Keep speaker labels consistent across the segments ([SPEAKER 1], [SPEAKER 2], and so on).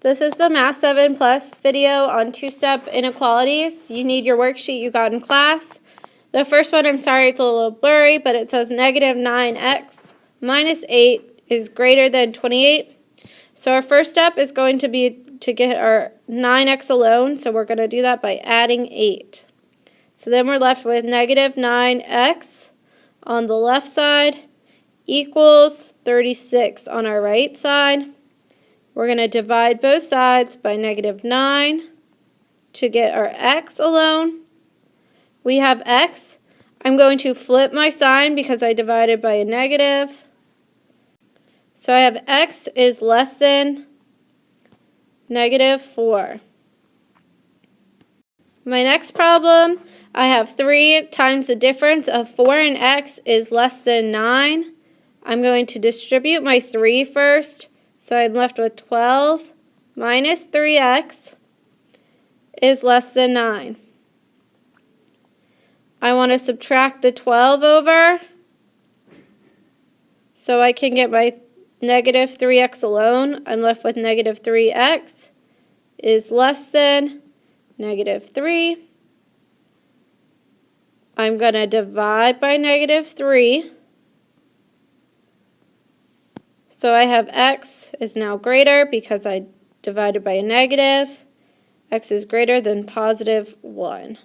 [SPEAKER 1] This is the Math 7 Plus video on two-step inequalities. You need your worksheet you got in class. The first one, I'm sorry, it's a little blurry, but it says negative 9x minus 8 is greater than 28. So our first step is going to be to get our 9x alone, so we're going to do that by adding 8. So then we're left with negative 9x on the left side equals 36 on our right side. We're going to divide both sides by negative 9 to get our x alone. We have x. I'm going to flip my sign because I divided by a negative. So I have x is less than negative 4. My next problem, I have 3 times the difference of 4 and x is less than 9. I'm going to distribute my 3 first. So I'm left with 12 minus 3x is less than 9. I want to subtract the 12 over so I can get my negative 3x alone. I'm left with negative 3x is less than negative 3. I'm going to divide by negative 3. So I have x is now greater because I divided by a negative. X is greater than positive 1.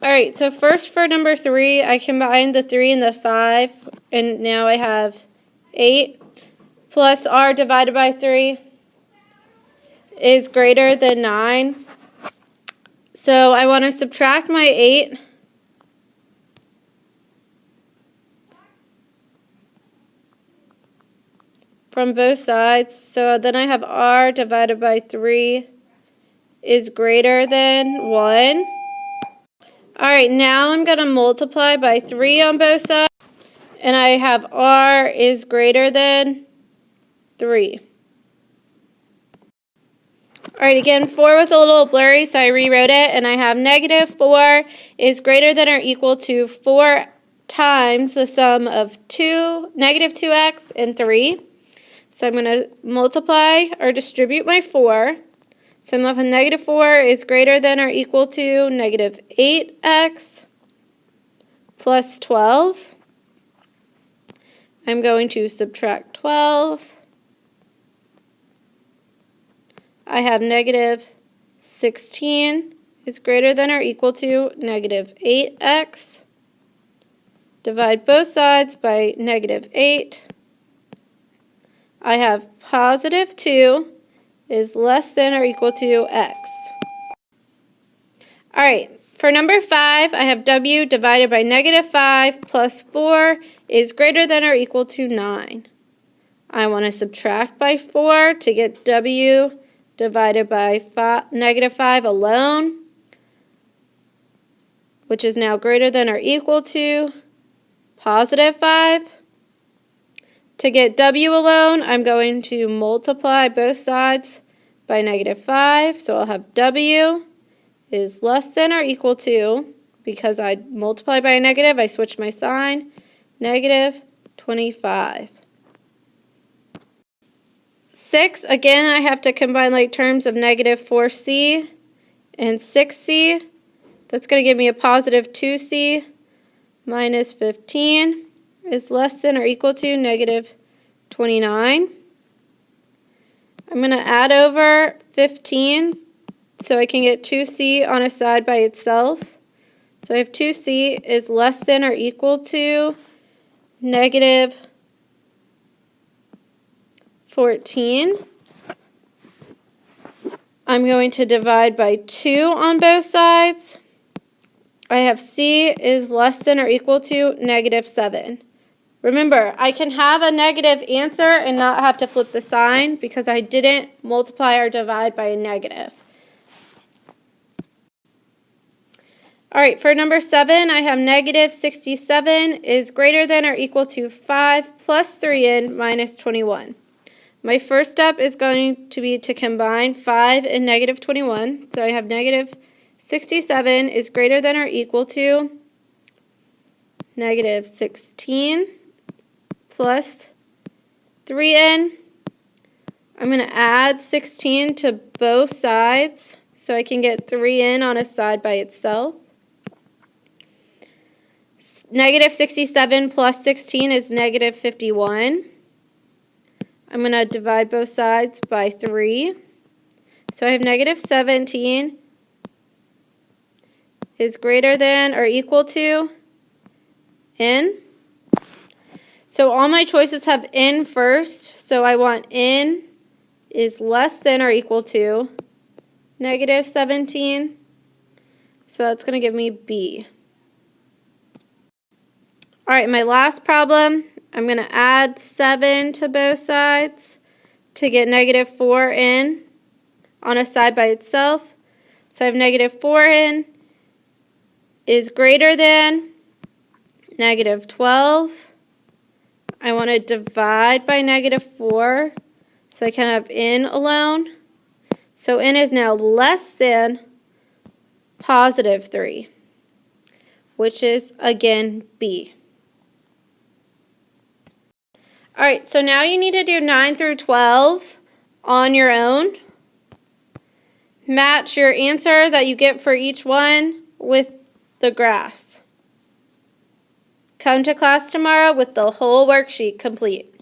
[SPEAKER 1] Alright, so first for number 3, I combined the 3 and the 5, and now I have 8 plus r divided by 3 is greater than 9. So I want to subtract my 8. From both sides, so then I have r divided by 3 is greater than 1. Alright, now I'm going to multiply by 3 on both sides, and I have r is greater than 3. Alright, again, 4 was a little blurry, so I rewrote it, and I have negative 4 is greater than or equal to 4 times the sum of negative 2x and 3. So I'm going to multiply or distribute my 4. So I'm left with negative 4 is greater than or equal to negative 8x plus 12. I'm going to subtract 12. I have negative 16 is greater than or equal to negative 8x. Divide both sides by negative 8. I have positive 2 is less than or equal to x. Alright, for number 5, I have w divided by negative 5 plus 4 is greater than or equal to 9. I want to subtract by 4 to get w divided by negative 5 alone, which is now greater than or equal to positive 5. To get w alone, I'm going to multiply both sides by negative 5. So I'll have w is less than or equal to, because I multiply by a negative, I switched my sign, negative 25. 6, again, I have to combine like terms of negative 4c and 6c. That's going to give me a positive 2c minus 15. Is less than or equal to negative 29. I'm going to add over 15 so I can get 2c on a side by itself. So I have 2c is less than or equal to negative 14. I'm going to divide by 2 on both sides. I have c is less than or equal to negative 7. Remember, I can have a negative answer and not have to flip the sign because I didn't multiply or divide by a negative. Alright, for number 7, I have negative 67 is greater than or equal to 5 plus 3n minus 21. My first step is going to be to combine 5 and negative 21. So I have negative 67 is greater than or equal to negative 16 plus 3n. I'm going to add 16 to both sides so I can get 3n on a side by itself. Negative 67 plus 16 is negative 51. I'm going to divide both sides by 3. So I have negative 17 is greater than or equal to n. So all my choices have n first. So I want n is less than or equal to negative 17. So that's going to give me B. All right, my last problem, I'm going to add 7 to both sides to get negative 4n on a side by itself. So I have negative 4n is greater than negative 12. I want to divide by negative 4 so I can have n alone. So n is now less than positive 3, which is, again, B. All right, so now you need to do 9 through 12 on your own. Match your answer that you get for each one with the graphs. Come to class tomorrow with the whole worksheet complete.